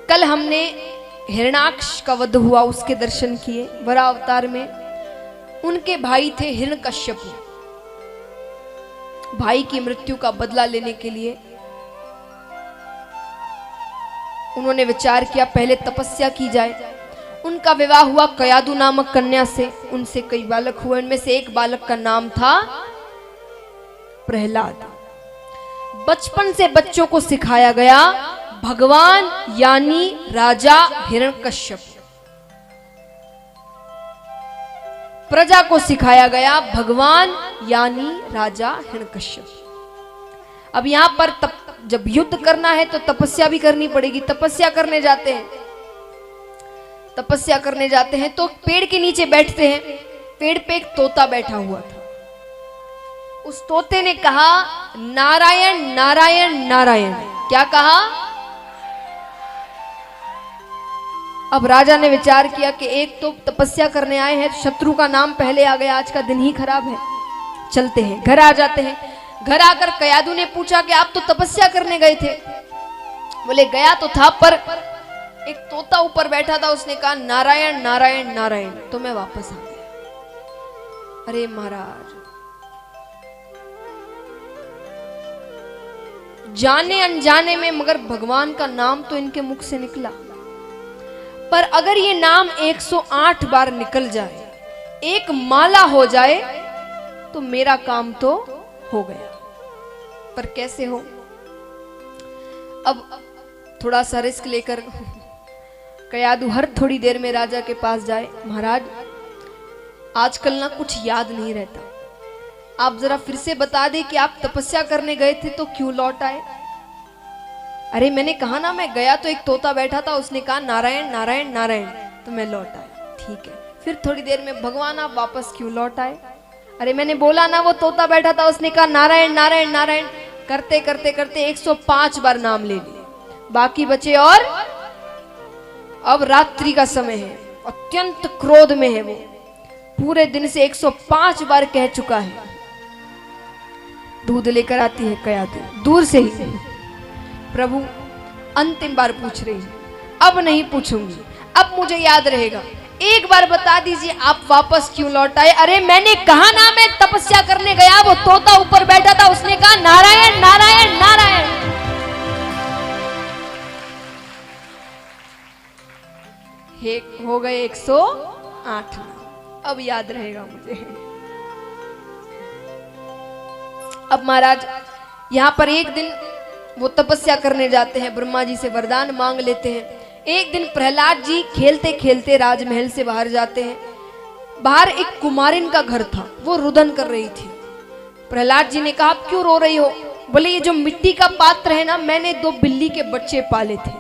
कल हमने हिरण्याक्ष का वध हुआ, उसके दर्शन किए। वरा अवतार में उनके भाई थे हिरण्यकश्यपु। भाई की मृत्यु का बदला लेने के लिए उन्होंने विचार किया पहले तपस्या की जाए। उनका विवाह हुआ कयादु नामक कन्या से, उनसे कई बालक हुए। उनमें से एक बालक का नाम था प्रहलाद। बचपन से बच्चों को सिखाया गया भगवान यानी राजा हिरण्यकश्यप। प्रजा को सिखाया गया भगवान यानी राजा हिरण्यकश्यप। अब यहां पर जब युद्ध करना है तो तपस्या भी करनी पड़ेगी। तपस्या करने जाते हैं तो पेड़ के नीचे बैठते हैं। पेड़ पे एक तोता बैठा हुआ था। उस तोते ने कहा नारायण नारायण नारायण। क्या कहा? अब राजा ने विचार किया कि एक तो तपस्या करने आए हैं, शत्रु का नाम पहले आ गया, आज का दिन ही खराब है, चलते हैं। घर आ जाते हैं। घर आकर कयादु ने पूछा कि आप तो तपस्या करने गए थे। बोले गया तो था, पर एक तोता ऊपर बैठा था, उसने कहा नारायण नारायण नारायण, तो मैं वापस आ गया। अरे महाराज, जाने अनजाने में मगर भगवान का नाम तो इनके मुख से निकला, पर अगर ये नाम 108 बार निकल जाए, एक माला हो जाए, तो मेरा काम तो हो गया। पर कैसे हो? अब थोड़ा सा रिस्क लेकर कयादु हर थोड़ी देर में राजा के पास जाए। महाराज, आजकल ना कुछ याद नहीं रहता, आप जरा फिर से बता दें कि आप तपस्या करने गए थे तो क्यों लौट आए? अरे मैंने कहा ना, मैं गया तो एक तोता बैठा था, उसने कहा नारायण नारायण नारायण, तो मैं लौट आया। ठीक है, फिर थोड़ी देर में भगवान आप वापस क्यों लौट आए? अरे मैंने बोला ना, वो तोता बैठा था, उसने कहा नारायण नारायण नारायण। करते करते करते 105 बार नाम ले लिए, बाकी बचे। और अब रात्रि का समय है, अत्यंत क्रोध में है वो, पूरे दिन से 105 बार कह चुका है। दूध लेकर आती है कयादु दूर से ही। प्रभु अंतिम बार पूछ रही है, अब नहीं पूछूंगी, अब मुझे याद रहेगा, एक बार बता दीजिए आप वापस क्यों लौट आए? अरे मैंने कहा ना, मैं तपस्या करने गया, वो तोता ऊपर बैठा था, उसने कहा नारायण नारायण नारायण। हो गए 108। अब याद रहेगा मुझे। अब महाराज यहां पर एक दिन वो तपस्या करने जाते हैं, ब्रह्मा जी से वरदान मांग लेते हैं। एक दिन प्रहलाद जी खेलते खेलते राजमहल से बाहर जाते हैं। बाहर एक कुमारिन का घर था, वो रुदन कर रही थी। प्रहलाद जी ने कहा आप क्यों रो रही हो? बोले ये जो मिट्टी का पात्र है ना, मैंने 2 बिल्ली के बच्चे पाले थे,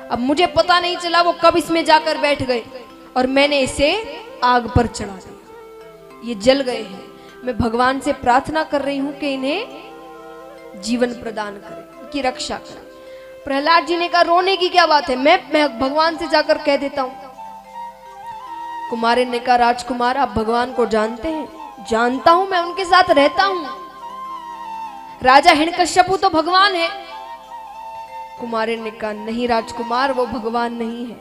अब मुझे पता नहीं चला वो कब इसमें जाकर बैठ गए, और मैंने इसे आग पर चढ़ा दिया, ये जल गए हैं। मैं भगवान से प्रार्थना कर रही हूं कि इन्हें जीवन प्रदान करे, की रक्षा करे। प्रहलाद जी ने कहा रोने की क्या बात है, मैं भगवान से जाकर कह देता हूं। कुमारिन ने कहा राजकुमार आप भगवान को जानते हैं? जानता हूं, मैं उनके साथ रहता हूं। राजा हिरण्यकश्यपु तो भगवान है। कुमारिन ने कहा नहीं राजकुमार, वो भगवान नहीं है,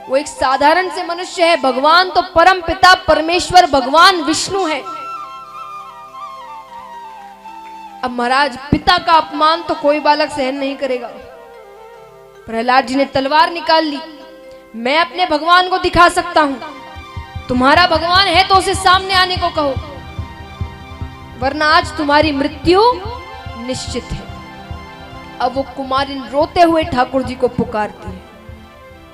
वो एक साधारण से मनुष्य है। भगवान तो परम पिता परमेश्वर भगवान विष्णु है। अब महाराज पिता का अपमान तो कोई बालक सहन नहीं करेगा। प्रहलाद जी ने तलवार निकाल ली, मैं अपने भगवान को दिखा सकता हूं, तुम्हारा भगवान है तो उसे सामने आने को कहो, वरना आज तुम्हारी मृत्यु निश्चित है। अब वो कुमारिन रोते हुए ठाकुर जी को पुकारती है,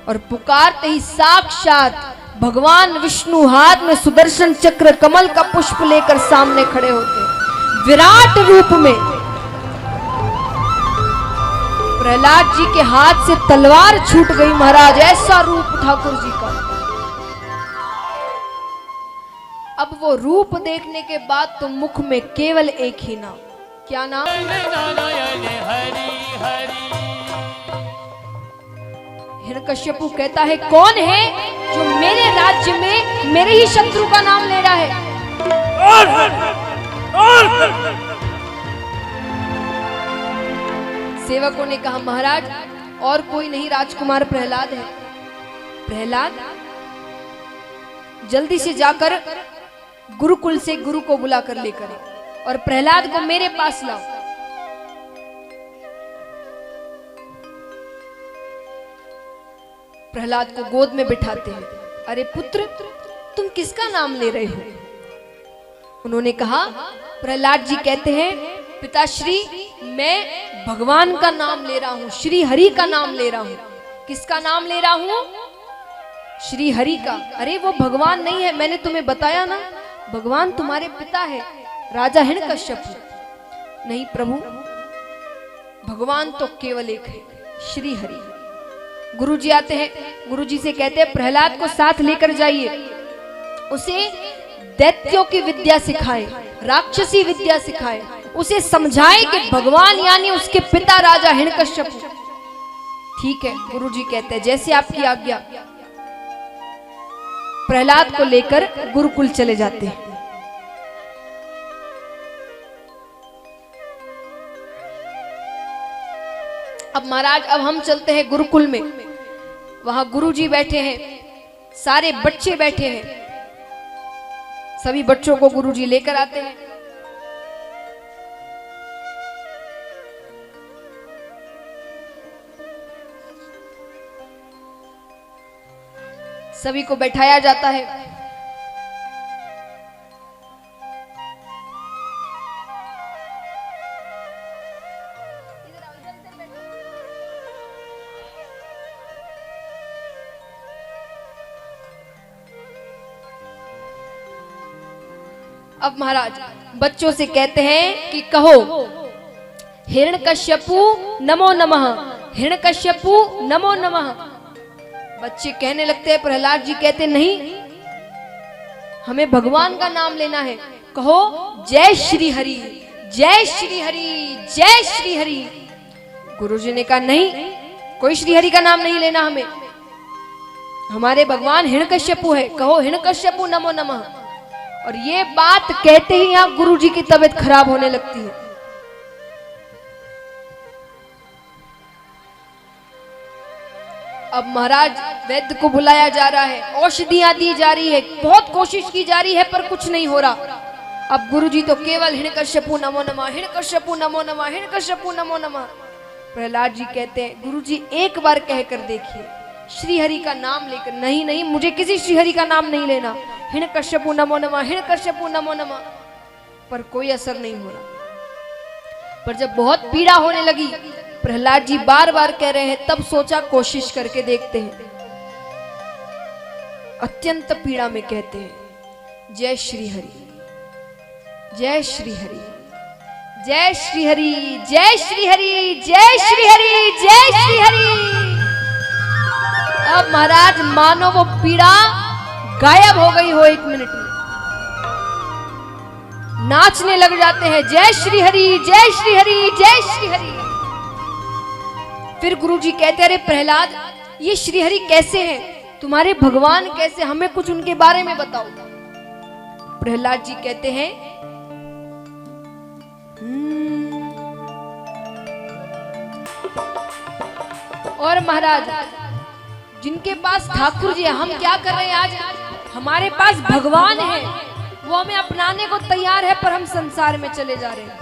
और पुकारते ही साक्षात भगवान विष्णु हाथ में सुदर्शन चक्र कमल का पुष्प लेकर सामने खड़े होते हैं, विराट रूप में। प्रहलाद जी के हाथ से तलवार छूट गई महाराज, ऐसा रूप ठाकुर जी का। अब वो रूप देखने के बाद तो मुख में केवल एक ही नाम, क्या नाम? हिरण्यकश्यपु कहता है कौन है जो मेरे राज्य में मेरे ही शत्रु का नाम ले रहा है? सेवकों ने कहा महाराज और कोई नहीं, राजकुमार प्रहलाद है। प्रहलाद जल्दी से जाकर गुरुकुल से गुरु को बुलाकर लेकर आओ और प्रहलाद को मेरे पास लाओ। प्रहलाद को गोद में बिठाते हैं। अरे पुत्र, तुम किसका नाम ले रहे हो? उन्होंने कहा, प्रहलाद जी कहते हैं, पिताश्री मैं भगवान का नाम ले रहा हूं, श्री हरि का नाम ले रहा हूं। किसका नाम ले रहा हूं? श्री हरि का। अरे वो भगवान नहीं है, मैंने तुम्हें बताया ना, भगवान तुम्हारे पिता है, राजा हिरण्यकश्यप। नहीं प्रभु, भगवान तो केवल एक है, श्री हरि। गुरुजी आते हैं, गुरुजी से कहते हैं प्रहलाद को साथ लेकर जाइए, उसे दैत्यों की विद्या सिखाए, राक्षसी विद्या सिखाए, उसे समझाए कि भगवान यानी उसके पिता राजा हिरण्यकश्यप। ठीक है, गुरुजी कहते हैं जैसे आपकी आज्ञा। प्रहलाद को लेकर गुरुकुल चले जाते हैं। अब महाराज, अब हम चलते हैं गुरुकुल में। वहां गुरुजी बैठे हैं, सारे बच्चे बैठे हैं। सभी बच्चों को गुरुजी लेकर आते हैं। सभी को बैठाया जाता है। अब महाराज बच्चों से कहते हैं कि कहो, हिरण्यकश्यपु नमो नमः, हिरण्यकश्यपु नमो नमः। बच्चे कहने लगते हैं। प्रहलाद जी कहते नहीं, हमें भगवान का नाम लेना है, कहो जय श्री हरि, जय श्री हरि, जय श्री हरि। गुरुजी ने कहा नहीं, कोई श्री हरि का नाम नहीं लेना हमें, हमारे भगवान हिरण्यकश्यपु है, कहो हिरण्यकश्यपु नमो नमः। और ये बात कहते ही यहां गुरुजी की तबीयत खराब होने लगती है। अब महाराज वैद्य को बुलाया जा रहा है, औषधियां दी जा रही है, बहुत कोशिश की जा रही है पर कुछ नहीं हो रहा। अब गुरुजी तो केवल हिरण्यकश्यपु नमो नमः, हिरण्यकश्यपु नमो नमः, हिरण्यकश्यपु नमो नमः। प्रहलाद जी कहते हैं, गुरुजी एक बार कहकर देखिए, श्री हरि का नाम लेकर। नहीं नहीं, मुझे किसी श्री हरि का नाम नहीं लेना, हिरण्यकश्यपु नमो नमः, हिरण्यकश्यपु नमो नमः। पर कोई असर नहीं हो रहा। पर जब बहुत पीड़ा होने लगी, प्रहलाद जी बार बार कह रहे हैं, तब सोचा कोशिश करके देखते हैं। अत्यंत पीड़ा में कहते हैं, जय श्री हरि, जय श्री हरि, जय श्री हरि, जय श्री हरि, जय श्री हरि, जय श्री हरि। अब महाराज मानो वो पीड़ा गायब हो गई हो, 1 मिनट में नाचने लग जाते हैं, जय श्री हरि, जय श्री हरि, जय श्री हरि। फिर गुरुजी कहते, अरे प्रहलाद, ये श्री हरि कैसे हैं, तुम्हारे भगवान कैसे, हमें कुछ उनके बारे में बताओ। प्रहलाद जी कहते हैं, और महाराज जिनके पास ठाकुर जी है, हम क्या कर रहे हैं आज, हमारे पास भगवान है, वो हमें अपनाने को तैयार है, पर हम संसार में चले जा रहे हैं।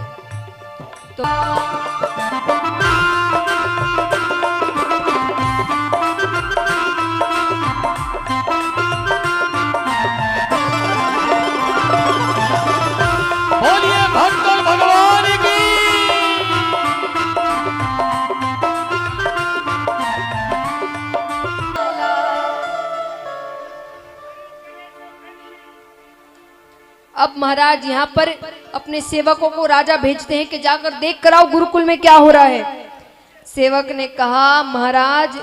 तो अब महाराज यहाँ पर अपने सेवकों को राजा भेजते हैं कि जाकर देख कर आओ गुरुकुल में क्या हो रहा है। सेवक ने कहा, महाराज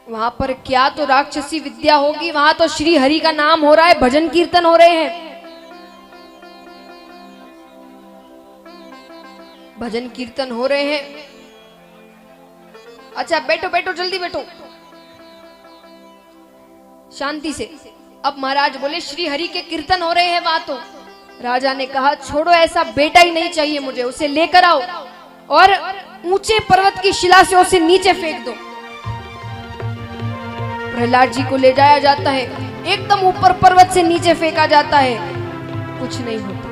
वहां पर क्या तो राक्षसी विद्या होगी, वहां तो श्री हरि का नाम हो रहा है, भजन कीर्तन हो रहे हैं, भजन कीर्तन हो रहे हैं। अच्छा बैठो बैठो, जल्दी बैठो, शांति से। अब महाराज बोले, श्री हरि के कीर्तन हो रहे हैं वहां तो। राजा ने कहा, छोड़ो, ऐसा बेटा ही नहीं चाहिए मुझे, उसे लेकर आओ और ऊंचे पर्वत की शिला से उसे नीचे फेंक दो। प्रहलाद जी को ले जाया जाता है, एकदम ऊपर पर्वत से नीचे फेंका जाता है, कुछ नहीं होता,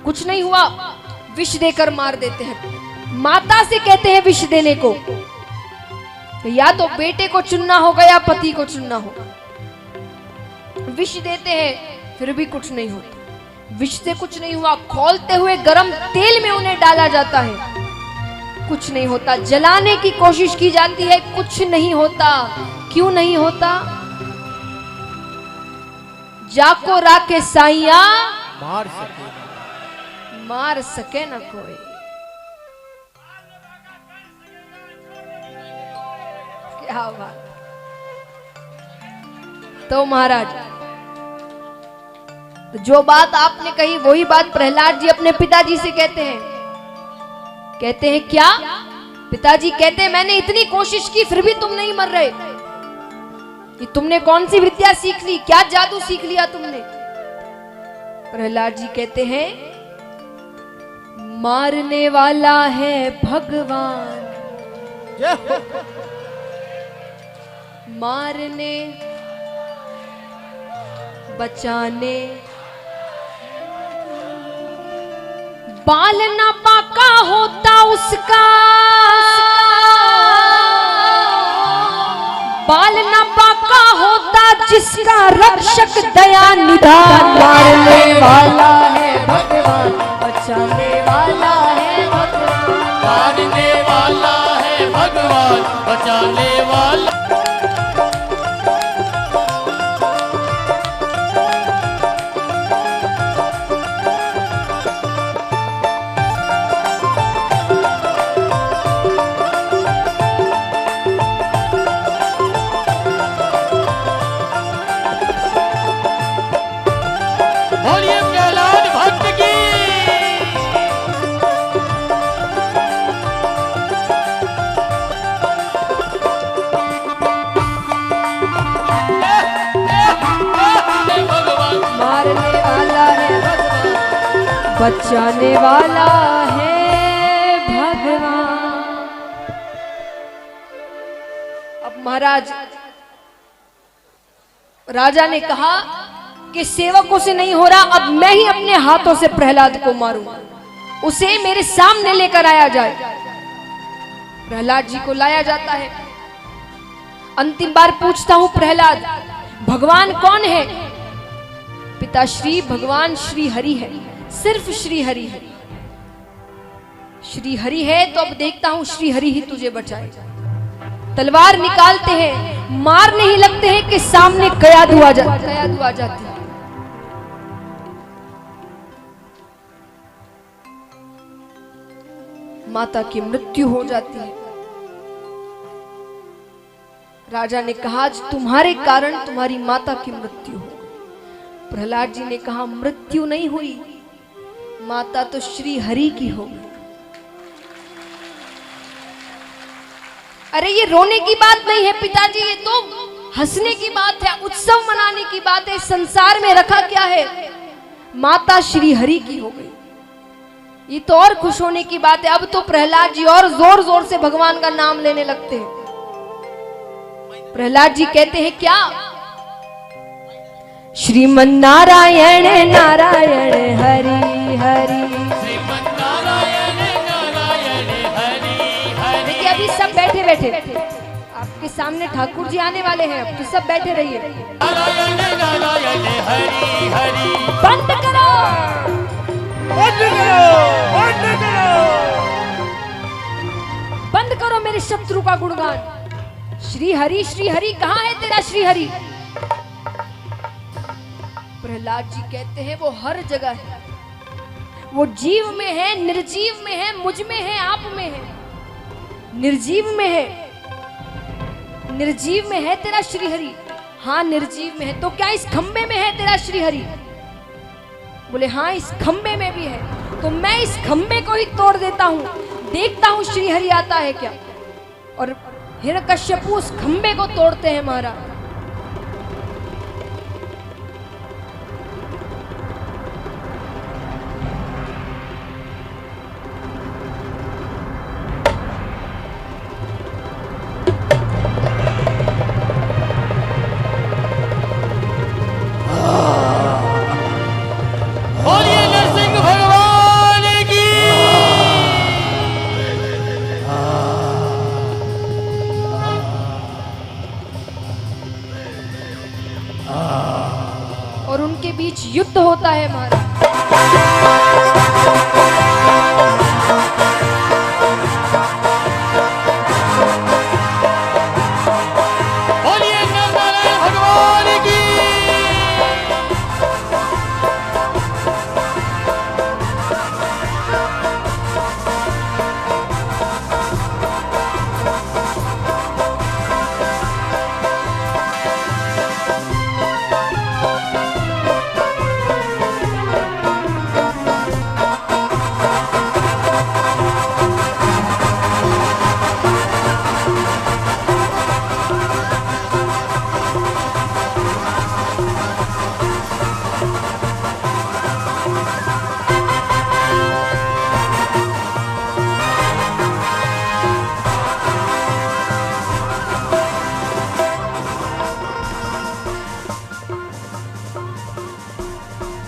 कुछ नहीं हुआ। विष देकर मार देते हैं। माता से कहते हैं विष देने को, तो या तो बेटे को चुनना होगा या पति को चुनना होगा। विष देते हैं, फिर भी कुछ नहीं होता, विष से कुछ नहीं हुआ। खौलते हुए गरम तेल में उन्हें डाला जाता है, कुछ नहीं होता। जलाने की कोशिश की जाती है, कुछ नहीं होता। क्यों नहीं होता? जाको राके साइया मार सके ना कोई। क्या बात। तो महाराज, जो बात आपने कही वही बात प्रहलाद जी अपने पिताजी से कहते हैं। कहते हैं क्या? पिताजी कहते हैं मैंने इतनी कोशिश की फिर भी तुम नहीं मर रहे। ये तुमने कौन सी विद्या सीख ली, क्या जादू सीख लिया तुमने? प्रहलाद जी कहते हैं मारने वाला है भगवान, मारने बचाने, बाल ना पाका होता उसका, बाल ना पाका होता जिसका रक्षक दया निधान। मारने वाला है भगवान, बचाने वाला है भगवान, मारने वाला है भगवान, बचाने वाला। बोलिए प्रहलाद भक्त की। मारने वाला है भगवान, बचाने वाला है भगवान। अब महाराज, राजा ने कहा कि सेवकों से नहीं हो रहा, अब मैं ही अपने हाथों से प्रहलाद को मारूंगा, उसे मेरे सामने लेकर आया जाए। प्रहलाद जी को लाया जाता है। अंतिम बार पूछता हूं प्रहलाद, भगवान कौन है? पिताश्री भगवान श्री हरि है, सिर्फ श्री हरि है। श्री हरि है तो अब देखता हूं श्री हरि ही तुझे बचाए। तलवार निकालते हैं, मारने ही लगते हैं कि सामने कयादू आ जाती है। माता की मृत्यु हो जाती है। राजा ने कहा आज तुम्हारे कारण तुम्हारी माता की मृत्यु हो। प्रहलाद जी ने कहा मृत्यु नहीं हुई, माता तो श्री हरि की हो गई। अरे ये रोने की बात नहीं है पिताजी, ये तो हंसने की बात है, उत्सव मनाने की बात है। संसार में रखा क्या है? माता श्री हरि की हो गई, ये तो और खुश होने की बात है। अब तो प्रहलाद जी और जोर जोर से भगवान का नाम लेने लगते हैं। प्रहलाद जी कहते हैं क्या? श्रीमन नारायण नारायण हरि हरि, श्रीमन नारायण नारायण हरि हरि। देखिए अभी सब बैठे बैठे आपके सामने ठाकुर जी आने वाले हैं, अब तो सब बैठे रहिए। नारायण नारायण हरि हरि। बंद करो, बंद करो, बंद करो, बंद करो मेरे शत्रु का गुणगान। श्री हरि कहाँ है तेरा श्री हरि? प्रहलाद जी कहते हैं वो हर जगह है, वो जीव में है, निर्जीव में है, मुझ में है, आप में है, निर्जीव में है। निर्जीव में है तेरा श्री हरि? हाँ निर्जीव में है। तो क्या इस खंबे में है तेरा श्री हरि? बोले हाँ इस खंबे में भी है। तो मैं इस खंबे को ही तोड़ देता हूं, देखता हूं श्री हरि आता है क्या। और हिरण्यकश्यपु उस खंबे को तोड़ते हैं महाराज। बोलिए नरसिंह भगवान की। और उनके बीच युद्ध होता है महाराज। बोलिए नरनारायण भगवान की।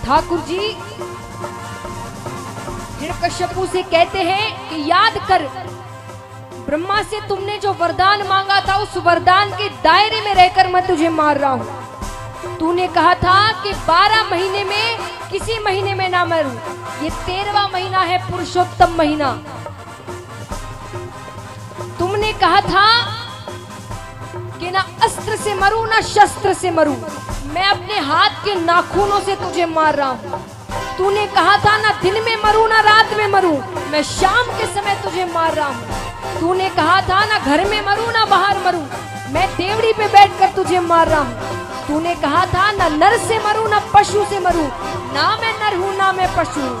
ठाकुर जी हिरण्यकश्यपु से कहते हैं कि याद कर, ब्रह्मा से तुमने जो वरदान मांगा था उस वरदान के दायरे में रहकर मैं तुझे मार रहा हूँ। तूने कहा था कि 12 महीने में किसी महीने में ना मरूं। ये 13वां महीना है, पुरुषोत्तम महीना। तुमने कहा था कि ना अस्त्र से मरूं ना शस्त्र से मरूं, मैं अपने हाथ के नाखूनों से तुझे मार रहा हूं। तूने कहा था ना दिन में मरूं ना रात में मरूं, मैं शाम के समय तुझे मार रहा हूं। तूने कहा था ना घर में मरूं ना बाहर मरूं, मैं देवड़ी पे बैठकर तुझे मार रहा हूं। तूने कहा था ना नर से मरूं ना पशु से मरूं, ना मैं नर हूं ना मैं पशु हूं।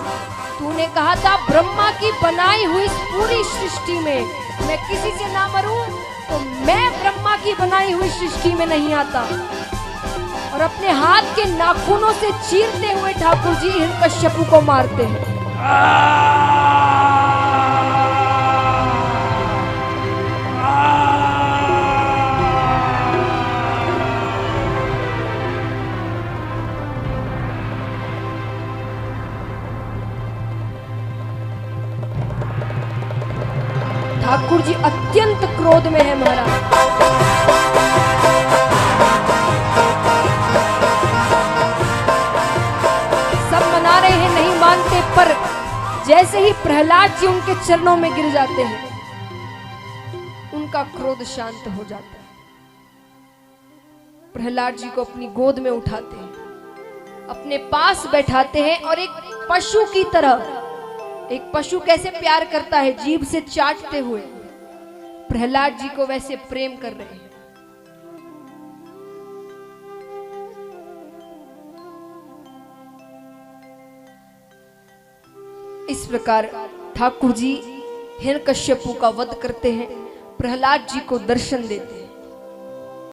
तूने कहा था ब्रह्मा की बनाई हुई इस पूरी सृष्टि में मैं किसी से ना मरूं, तो मैं ब्रह्मा की बनाई हुई सृष्टि में नहीं आता। और अपने हाथ के नाखूनों से चीरते हुए ठाकुर जी हिरण्यकश्यपु को मारते हैं। ठाकुर जी अत्यंत क्रोध में है महाराज। पर जैसे ही प्रहलाद जी उनके चरणों में गिर जाते हैं, उनका क्रोध शांत हो जाता है। प्रहलाद जी को अपनी गोद में उठाते हैं, अपने पास बैठाते हैं और एक पशु की तरह, एक पशु कैसे प्यार करता है जीभ से चाटते हुए, प्रहलाद जी को वैसे प्रेम कर रहे हैं। इस प्रकार ठाकुर जी हिरण्यकश्यपु का वध करते हैं, प्रहलाद जी को दर्शन देते हैं।